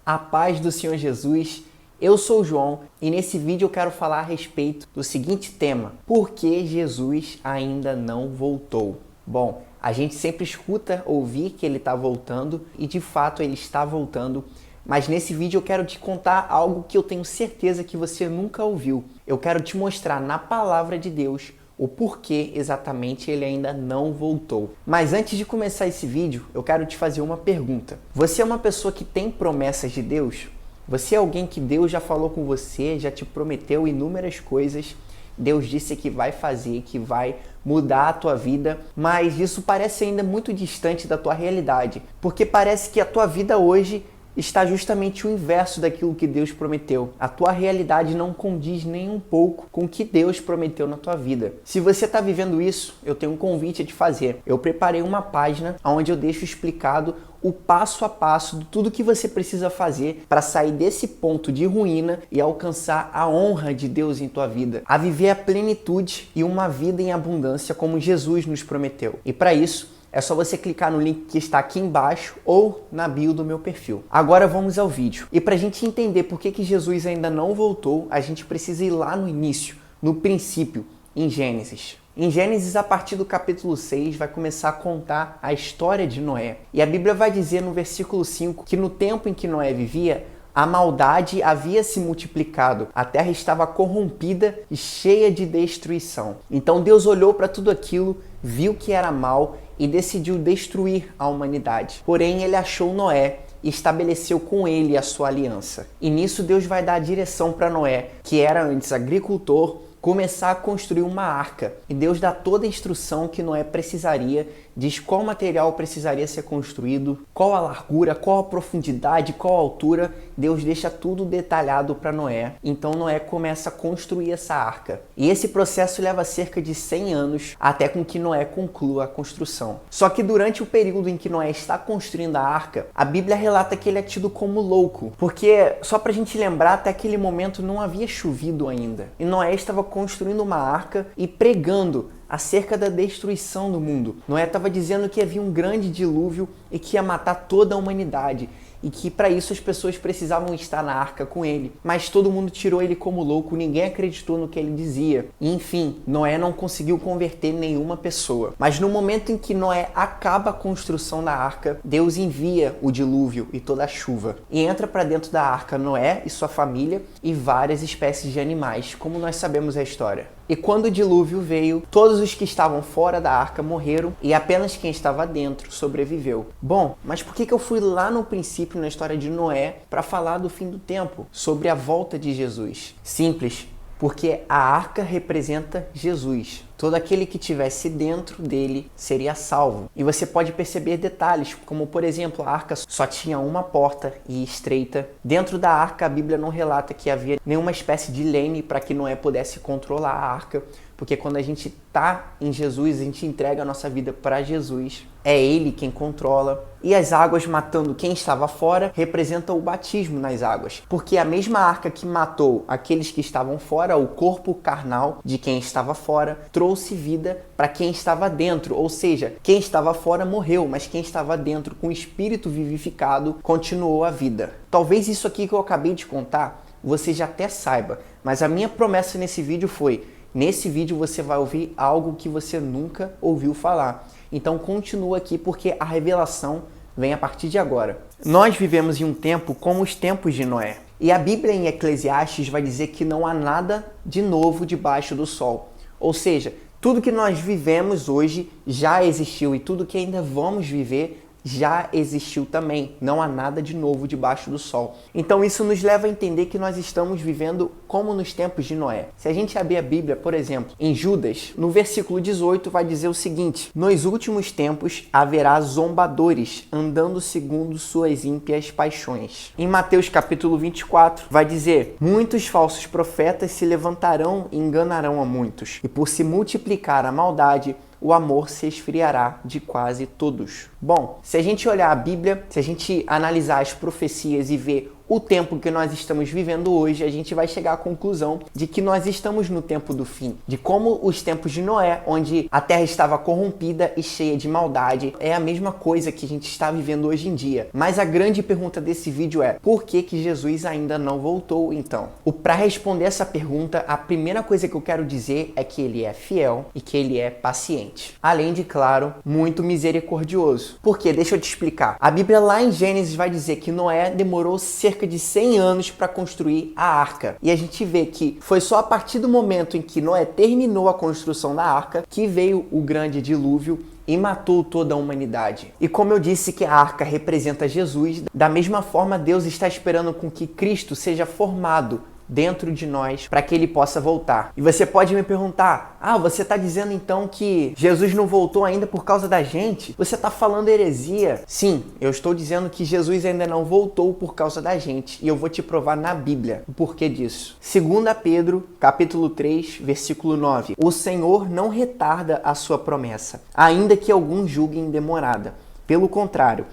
A paz do Senhor Jesus, eu sou o João e nesse vídeo eu quero falar a respeito do seguinte tema: por que Jesus ainda não voltou? Bom, a gente sempre escuta ouvir que ele está voltando e de fato ele está voltando, mas nesse vídeo eu quero te contar algo que eu tenho certeza que você nunca ouviu. Eu quero te mostrar na palavra de Deus o porquê exatamente ele ainda não voltou. Mas antes de começar esse vídeo, eu quero te fazer uma pergunta. Você é uma pessoa que tem promessas de Deus? Você é alguém que Deus já falou com você, já te prometeu inúmeras coisas, Deus disse que vai fazer, que vai mudar a tua vida, mas isso parece ainda muito distante da tua realidade, porque parece que a tua vida hoje está justamente o inverso daquilo que Deus prometeu. A tua realidade não condiz nem um pouco com o que Deus prometeu na tua vida. Se você está vivendo isso, eu tenho um convite a te fazer. Eu preparei uma página onde eu deixo explicado o passo a passo de tudo que você precisa fazer para sair desse ponto de ruína e alcançar a honra de Deus em tua vida, a viver a plenitude e uma vida em abundância como Jesus nos prometeu. E para isso, é só você clicar no link que está aqui embaixo ou na bio do meu perfil. Agora vamos ao vídeo. E para a gente entender por que Jesus ainda não voltou, a gente precisa ir lá no início, no princípio, em Gênesis. Em Gênesis, a partir do capítulo 6, vai começar a contar a história de Noé. E a Bíblia vai dizer no versículo 5 que no tempo em que Noé vivia, a maldade havia se multiplicado, a terra estava corrompida e cheia de destruição. Então Deus olhou para tudo aquilo, viu que era mal e decidiu destruir a humanidade. Porém, ele achou Noé e estabeleceu com ele a sua aliança. E nisso Deus vai dar a direção para Noé, que era antes agricultor, começar a construir uma arca. E Deus dá toda a instrução que Noé precisaria, diz qual material precisaria ser construído, qual a largura, qual a profundidade, qual a altura. Deus deixa tudo detalhado para Noé. Então Noé começa a construir essa arca. E esse processo leva cerca de 100 anos até com que Noé conclua a construção. Só que durante o período em que Noé está construindo a arca, a Bíblia relata que ele é tido como louco. Porque, só para a gente lembrar, até aquele momento não havia chovido ainda. E Noé estava construindo uma arca e pregando acerca da destruição do mundo. Noé estava dizendo que havia um grande dilúvio e que ia matar toda a humanidade e que para isso as pessoas precisavam estar na arca com ele. Mas todo mundo tirou ele como louco, ninguém acreditou no que ele dizia. E, enfim, Noé não conseguiu converter nenhuma pessoa. Mas no momento em que Noé acaba a construção da arca, Deus envia o dilúvio e toda a chuva. E entra para dentro da arca Noé e sua família e várias espécies de animais, como nós sabemos a história. E quando o dilúvio veio, todos os que estavam fora da arca morreram e apenas quem estava dentro sobreviveu. Bom, mas por que eu fui lá no princípio, na história de Noé, para falar do fim do tempo, sobre a volta de Jesus? Simples, porque a arca representa Jesus. Todo aquele que estivesse dentro dele seria salvo. E você pode perceber detalhes, como por exemplo, a arca só tinha uma porta e estreita. Dentro da arca, a Bíblia não relata que havia nenhuma espécie de leme para que Noé pudesse controlar a arca, porque quando a gente está em Jesus, a gente entrega a nossa vida para Jesus. É Ele quem controla. E as águas matando quem estava fora representam o batismo nas águas. Porque a mesma arca que matou aqueles que estavam fora, o corpo carnal de quem estava fora, trouxe vida para quem estava dentro. Ou seja, quem estava fora morreu, mas quem estava dentro com o espírito vivificado continuou a vida. Talvez isso aqui que eu acabei de contar, você já até saiba. Mas a minha promessa nesse vídeo foi: nesse vídeo você vai ouvir algo que você nunca ouviu falar. Então continua aqui porque a revelação vem a partir de agora. Nós vivemos em um tempo como os tempos de Noé. E a Bíblia em Eclesiastes vai dizer que não há nada de novo debaixo do sol. Ou seja, tudo que nós vivemos hoje já existiu e tudo que ainda vamos viver já existiu também. Não há nada de novo debaixo do sol. Então isso nos leva a entender que nós estamos vivendo como nos tempos de Noé. Se a gente abrir a Bíblia, por exemplo, em Judas, no versículo 18 vai dizer o seguinte: nos últimos tempos haverá zombadores, andando segundo suas ímpias paixões. Em Mateus capítulo 24 vai dizer: muitos falsos profetas se levantarão e enganarão a muitos, e por se multiplicar a maldade, o amor se esfriará de quase todos. Bom, se a gente olhar a Bíblia, se a gente analisar as profecias e ver o tempo que nós estamos vivendo hoje, a gente vai chegar à conclusão de que nós estamos no tempo do fim. De como os tempos de Noé, onde a terra estava corrompida e cheia de maldade, é a mesma coisa que a gente está vivendo hoje em dia. Mas a grande pergunta desse vídeo é: por que Jesus ainda não voltou então? Para responder essa pergunta, a primeira coisa que eu quero dizer é que ele é fiel e que ele é paciente. Além de, claro, muito misericordioso. Por quê? Deixa eu te explicar. A Bíblia lá em Gênesis vai dizer que Noé demorou cerca de 100 anos para construir a arca. E a gente vê que foi só a partir do momento em que Noé terminou a construção da arca que veio o grande dilúvio e matou toda a humanidade. E como eu disse que a arca representa Jesus, da mesma forma Deus está esperando com que Cristo seja formado dentro de nós para que ele possa voltar. E você pode me perguntar: você está dizendo então que Jesus não voltou ainda por causa da gente? Você está falando heresia? Sim, eu estou dizendo que Jesus ainda não voltou por causa da gente, e eu vou te provar na Bíblia o porquê disso. 2 Pedro, capítulo 3, versículo 9. O Senhor não retarda a sua promessa, ainda que alguns julguem demorada. Pelo contrário,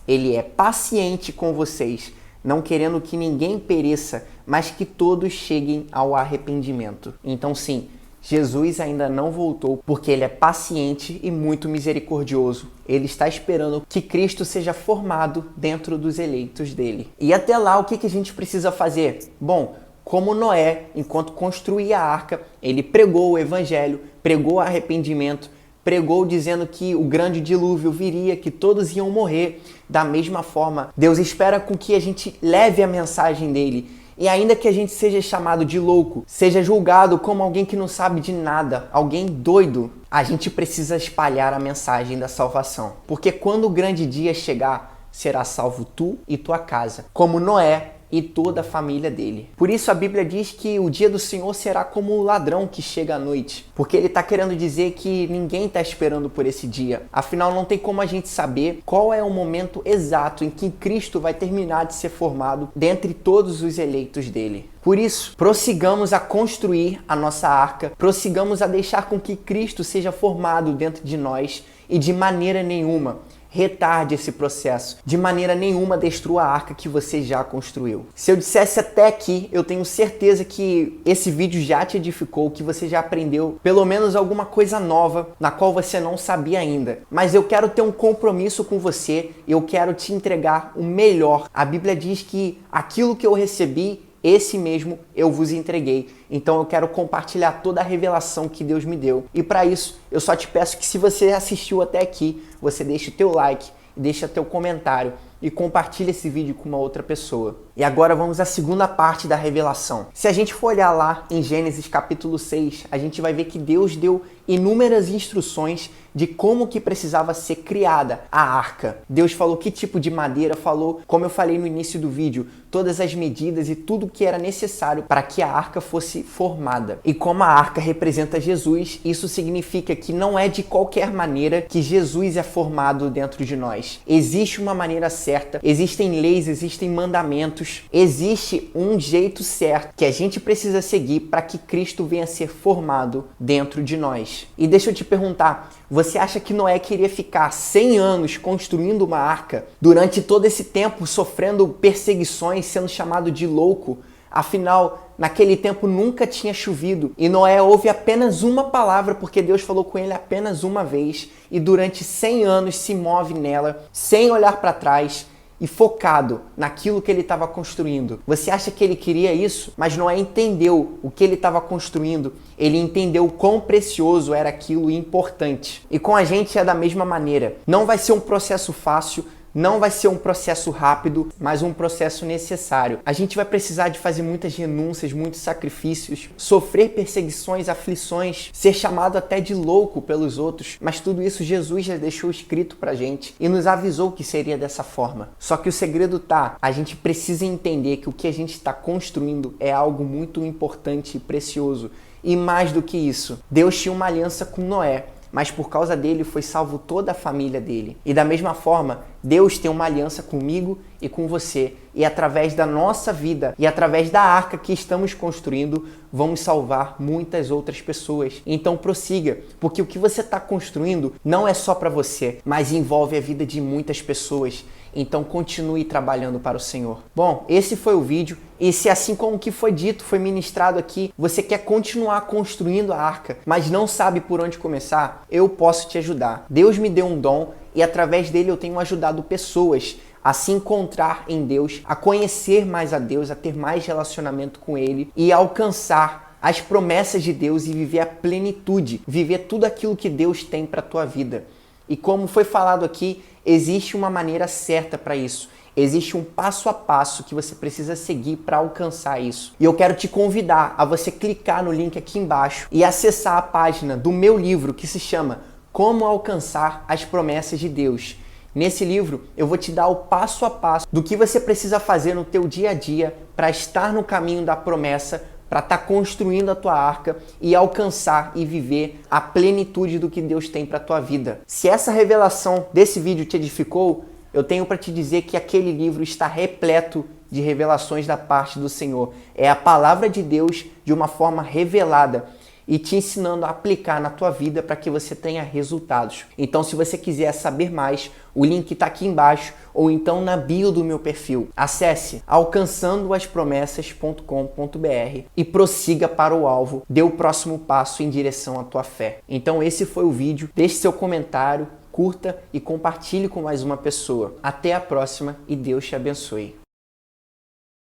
ele é paciente com vocês, não querendo que ninguém pereça, mas que todos cheguem ao arrependimento. Então sim, Jesus ainda não voltou porque ele é paciente e muito misericordioso. Ele está esperando que Cristo seja formado dentro dos eleitos dele. E até lá, o que a gente precisa fazer? Bom, como Noé, enquanto construía a arca, ele pregou o evangelho, pregou o arrependimento, pregou dizendo que o grande dilúvio viria, que todos iam morrer. Da mesma forma, Deus espera com que a gente leve a mensagem dele. E ainda que a gente seja chamado de louco, seja julgado como alguém que não sabe de nada, alguém doido, a gente precisa espalhar a mensagem da salvação. Porque quando o grande dia chegar, será salvo tu e tua casa, como Noé e toda a família dele. Por isso a Bíblia diz que o dia do Senhor será como o ladrão que chega à noite. Porque ele está querendo dizer que ninguém está esperando por esse dia. Afinal, não tem como a gente saber qual é o momento exato em que Cristo vai terminar de ser formado dentre todos os eleitos dele. Por isso, prossigamos a construir a nossa arca, prossigamos a deixar com que Cristo seja formado dentro de nós e de maneira nenhuma retarde esse processo. De maneira nenhuma destrua a arca que você já construiu. Se eu dissesse até aqui, eu tenho certeza que esse vídeo já te edificou, que você já aprendeu pelo menos alguma coisa nova na qual você não sabia ainda. Mas eu quero ter um compromisso com você, eu quero te entregar o melhor. A Bíblia diz que aquilo que eu recebi, esse mesmo eu vos entreguei. Então eu quero compartilhar toda a revelação que Deus me deu. E para isso, eu só te peço que se você assistiu até aqui, você deixe o teu like, deixa teu comentário e compartilha esse vídeo com uma outra pessoa. E agora vamos à segunda parte da revelação. Se a gente for olhar lá em Gênesis capítulo 6, a gente vai ver que Deus deu inúmeras instruções de como que precisava ser criada a arca. Deus falou que tipo de madeira, falou, como eu falei no início do vídeo, todas as medidas e tudo que era necessário para que a arca fosse formada. E como a arca representa Jesus, isso significa que não é de qualquer maneira que Jesus é formado dentro de nós. Existe uma maneira certa, existem leis, existem mandamentos, existe um jeito certo que a gente precisa seguir para que Cristo venha a ser formado dentro de nós. E deixa eu te perguntar, você acha que Noé queria ficar 100 anos construindo uma arca, durante todo esse tempo sofrendo perseguições, sendo chamado de louco? Afinal, naquele tempo nunca tinha chovido e Noé ouve apenas uma palavra porque Deus falou com ele apenas uma vez e durante 100 anos se move nela, sem olhar para trás e focado naquilo que ele estava construindo. Você acha que ele queria isso? Mas Noé entendeu o que ele estava construindo, ele entendeu o quão precioso era aquilo e importante. E com a gente é da mesma maneira. Não vai ser um processo fácil, não vai ser um processo rápido, mas um processo necessário. A gente vai precisar de fazer muitas renúncias, muitos sacrifícios, sofrer perseguições, aflições, ser chamado até de louco pelos outros, mas tudo isso Jesus já deixou escrito pra gente e nos avisou que seria dessa forma. Só que o segredo tá, a gente precisa entender que o que a gente está construindo é algo muito importante e precioso. E mais do que isso, Deus tinha uma aliança com Noé, mas por causa dele foi salvo toda a família dele. E da mesma forma, Deus tem uma aliança comigo e com você. E através da nossa vida e através da arca que estamos construindo, vamos salvar muitas outras pessoas. Então prossiga, porque o que você está construindo não é só para você, mas envolve a vida de muitas pessoas. então continue trabalhando para o Senhor. Bom, esse foi o vídeo. E se assim como o que foi dito, foi ministrado aqui, você quer continuar construindo a arca, mas não sabe por onde começar, eu posso te ajudar. Deus me deu um dom e através dele eu tenho ajudado pessoas a se encontrar em Deus, a conhecer mais a Deus, a ter mais relacionamento com Ele e a alcançar as promessas de Deus e viver a plenitude, viver tudo aquilo que Deus tem para a tua vida. E como foi falado aqui, existe uma maneira certa para isso. Existe um passo a passo que você precisa seguir para alcançar isso. E eu quero te convidar a você clicar no link aqui embaixo e acessar a página do meu livro que se chama Como Alcançar as Promessas de Deus. Nesse livro eu vou te dar o passo a passo do que você precisa fazer no teu dia a dia para estar no caminho da promessa, para estar construindo a tua arca e alcançar e viver a plenitude do que Deus tem para a tua vida. Se essa revelação desse vídeo te edificou, eu tenho para te dizer que aquele livro está repleto de revelações da parte do Senhor. É a palavra de Deus de uma forma revelada e te ensinando a aplicar na tua vida para que você tenha resultados. Então, se você quiser saber mais, o link está aqui embaixo ou então na bio do meu perfil. Acesse alcançandoaspromessas.com.br e prossiga para o alvo. Dê o próximo passo em direção à tua fé. Então, esse foi o vídeo. Deixe seu comentário, curta e compartilhe com mais uma pessoa. Até a próxima e Deus te abençoe.